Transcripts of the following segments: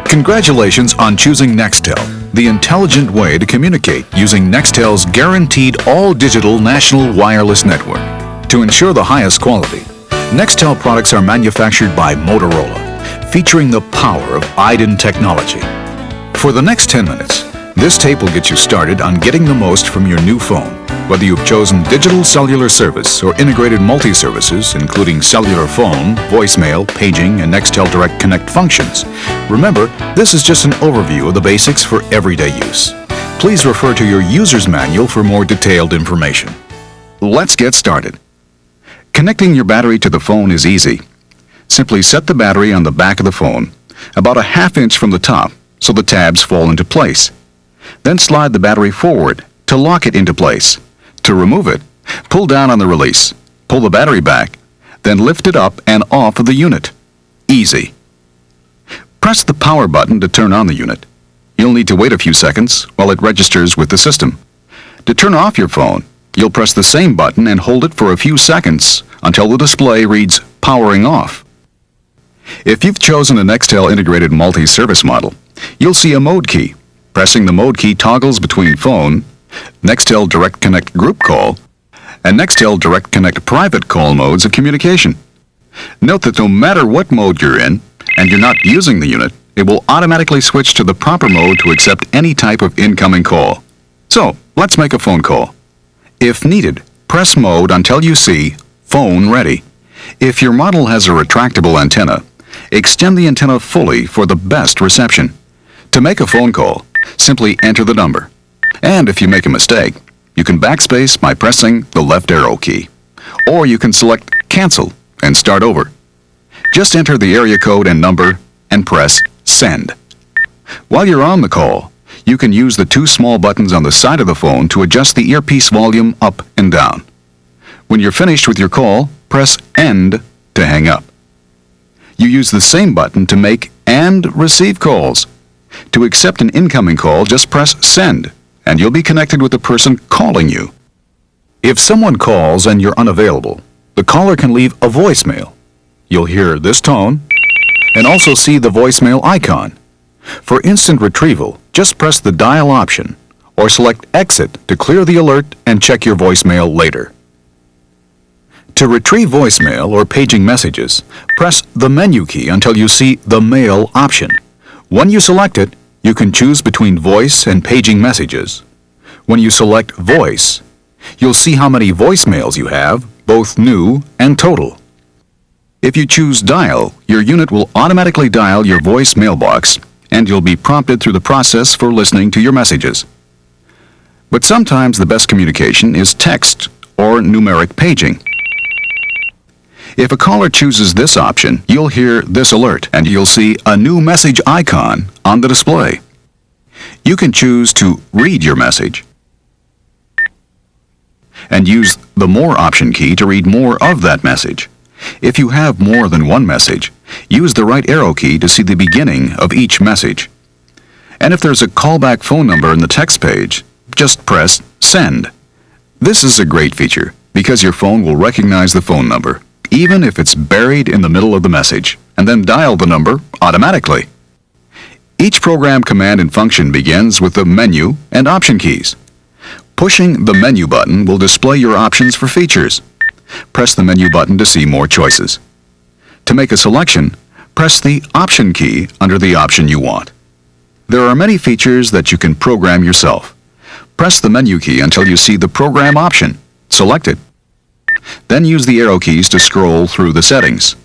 Congratulations on choosing Nextel, the intelligent way to communicate using Nextel's guaranteed all-digital national wireless network. To ensure the highest quality, Nextel products are manufactured by Motorola, featuring the power of iDEN technology. For the next 10 minutes, this tape will get you started on getting the most from your new phone. Whether you've chosen digital cellular service or integrated multi-services, including cellular phone, voicemail, paging, and Nextel Direct Connect functions, remember, this is just an overview of the basics for everyday use. Please refer to your user's manual for more detailed information. Let's get started. Connecting your battery to the phone is easy. Simply set the battery on the back of the phone, about a ½ inch from the top, so the tabs fall into place. Then slide the battery forward to lock it into place. To remove it, pull down on the release, pull the battery back, then lift it up and off of the unit. Easy. Press the power button to turn on the unit. You'll need to wait a few seconds while it registers with the system. To turn off your phone, you'll press the same button and hold it for a few seconds until the display reads powering off. If you've chosen a Nextel integrated multi-service model, you'll see a mode key. Pressing the mode key toggles between phone, Nextel Direct Connect Group Call, and Nextel Direct Connect Private Call modes of communication. Note that no matter what mode you're in, and you're not using the unit, it will automatically switch to the proper mode to accept any type of incoming call. So, let's make a phone call. If needed, press mode until you see Phone Ready. If your model has a retractable antenna, extend the antenna fully for the best reception. To make a phone call, simply enter the number. And if you make a mistake, you can backspace by pressing the left arrow key. Or you can select Cancel and start over. Just enter the area code and number and press Send. While you're on the call, you can use the two small buttons on the side of the phone to adjust the earpiece volume up and down. When you're finished with your call, press End to hang up. You use the same button to make and receive calls. To accept an incoming call, just press Send, and you'll be connected with the person calling you. If someone calls and you're unavailable, the caller can leave a voicemail. You'll hear this tone, and also see the voicemail icon. For instant retrieval, just press the dial option, or select Exit to clear the alert and check your voicemail later. To retrieve voicemail or paging messages, press the menu key until you see the Mail option. When you select it, you can choose between voice and paging messages. When you select Voice, you'll see how many voicemails you have, both new and total. If you choose Dial, your unit will automatically dial your voice mailbox, and you'll be prompted through the process for listening to your messages. But sometimes the best communication is text or numeric paging. If a caller chooses this option, you'll hear this alert, and you'll see a new message icon on the display. You can choose to read your message and use the More option key to read more of that message. If you have more than one message, use the right arrow key to see the beginning of each message. And if there's a callback phone number in the text page, just press Send. This is a great feature because your phone will recognize the phone number, even if it's buried in the middle of the message, and then dial the number automatically. Each program command and function begins with the menu and option keys. Pushing the menu button will display your options for features. Press the menu button to see more choices. To make a selection, press the option key under the option you want. There are many features that you can program yourself. Press the menu key until you see the program option. Select it. Then use the arrow keys to scroll through the settings.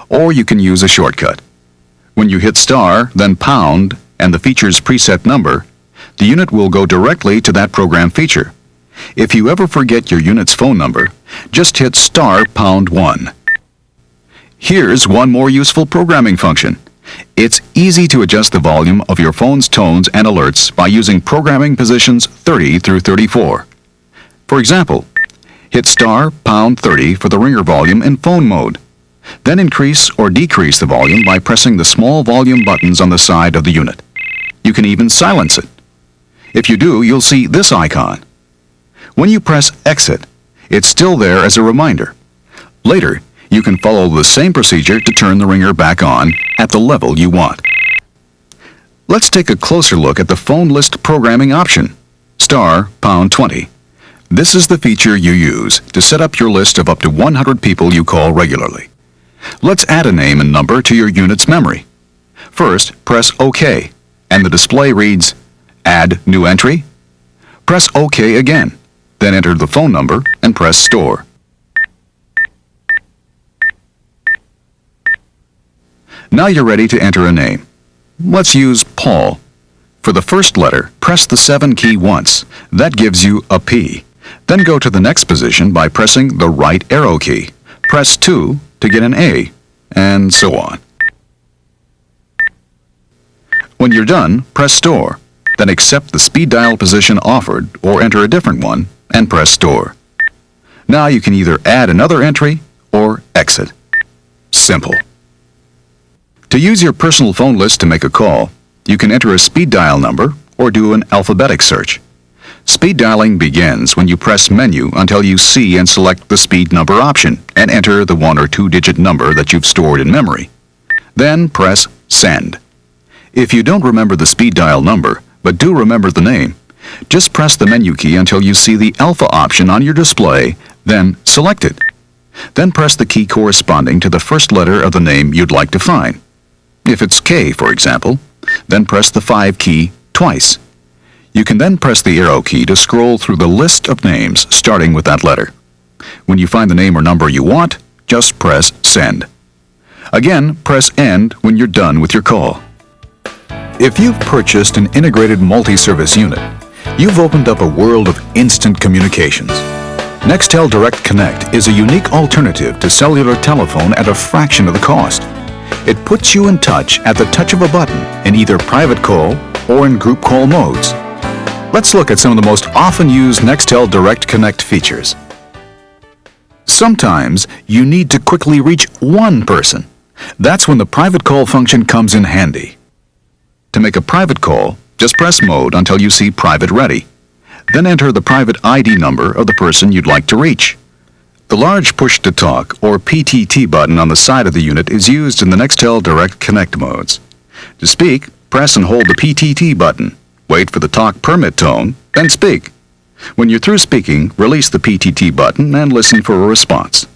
Or you can use a shortcut. When you hit star, then pound, and the feature's preset number, the unit will go directly to that program feature. If you ever forget your unit's phone number, just hit star pound 1. Here's one more useful programming function. It's easy to adjust the volume of your phone's tones and alerts by using programming positions 30 through 34. For example, hit star pound 30 for the ringer volume in phone mode. Then increase or decrease the volume by pressing the small volume buttons on the side of the unit. You can even silence it. If you do, you'll see this icon. When you press Exit, it's still there as a reminder. Later, You can follow the same procedure to turn the ringer back on at the level you want. Let's take a closer look at the phone list programming option, *#20. This is the feature you use to set up your list of up to 100 people you call regularly. Let's add a name and number to your unit's memory. First, press OK, and the display reads, Add New Entry. Press OK again, then enter the phone number and press Store. Now you're ready to enter a name. Let's use Paul. For the first letter, press the 7 key once. That gives you a P. Then go to the next position by pressing the right arrow key. Press 2 to get an A, and so on. When you're done, press Store. Then accept the speed dial position offered or enter a different one and press Store. Now you can either add another entry or exit. Simple. To use your personal phone list to make a call, you can enter a speed dial number or do an alphabetic search. Speed dialing begins when you press Menu until you see and select the speed number option and enter the 1 or 2-digit number that you've stored in memory. Then press Send. If you don't remember the speed dial number, but do remember the name, just press the menu key until you see the alpha option on your display, then select it. Then press the key corresponding to the first letter of the name you'd like to find. If it's K, for example, then press the 5 key twice. You can then press the arrow key to scroll through the list of names starting with that letter. When you find the name or number you want, just press Send. Again, press End when you're done with your call. If you've purchased an integrated multi-service unit, you've opened up a world of instant communications. Nextel Direct Connect is a unique alternative to cellular telephone at a fraction of the cost. It puts you in touch at the touch of a button in either private call or in group call modes. Let's look at some of the most often used Nextel Direct Connect features. Sometimes you need to quickly reach one person. That's when the private call function comes in handy. To make a private call, just press Mode until you see Private Ready. Then enter the private ID number of the person you'd like to reach. The large Push-to-Talk or PTT button on the side of the unit is used in the Nextel Direct Connect modes. To speak, press and hold the PTT button. Wait for the talk permit tone, then speak. When you're through speaking, release the PTT button and listen for a response.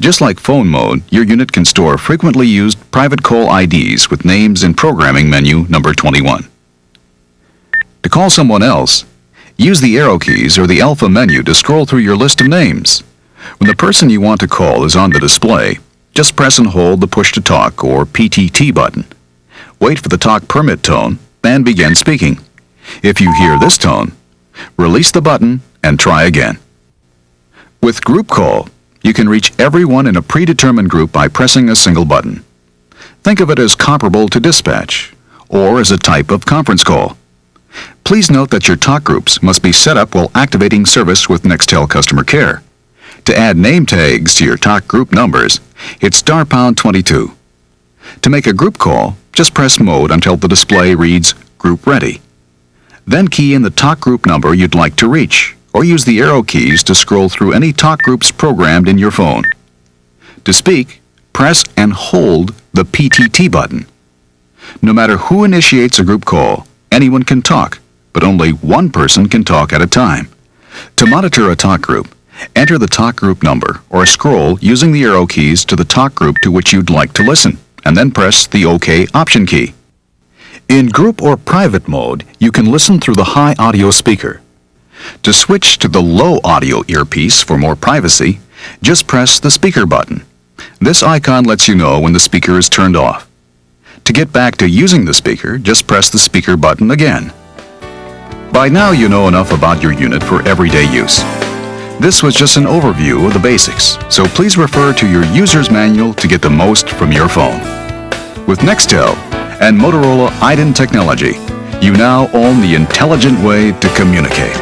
Just like phone mode, your unit can store frequently used private call IDs with names in programming menu number 21. To call someone else, use the arrow keys or the alpha menu to scroll through your list of names. When the person you want to call is on the display, just press and hold the Push-to-Talk or PTT button. Wait for the talk permit tone and begin speaking. If you hear this tone, release the button and try again. With Group Call, you can reach everyone in a predetermined group by pressing a single button. Think of it as comparable to dispatch, or as a type of conference call. Please note that your talk groups must be set up while activating service with Nextel Customer Care. To add name tags to your talk group numbers, hit *22. To make a group call, just press Mode until the display reads Group Ready. Then key in the talk group number you'd like to reach, or use the arrow keys to scroll through any talk groups programmed in your phone. To speak, press and hold the PTT button. No matter who initiates a group call, anyone can talk, but only one person can talk at a time. To monitor a talk group, enter the talk group number or scroll using the arrow keys to the talk group to which you'd like to listen, and then press the OK option key. In group or private mode, you can listen through the high audio speaker. To switch to the low audio earpiece for more privacy, just press the speaker button. This icon lets you know when the speaker is turned off. To get back to using the speaker, just press the speaker button again. By now you know enough about your unit for everyday use. This was just an overview of the basics, so please refer to your user's manual to get the most from your phone. With Nextel and Motorola Ident technology, you now own the intelligent way to communicate.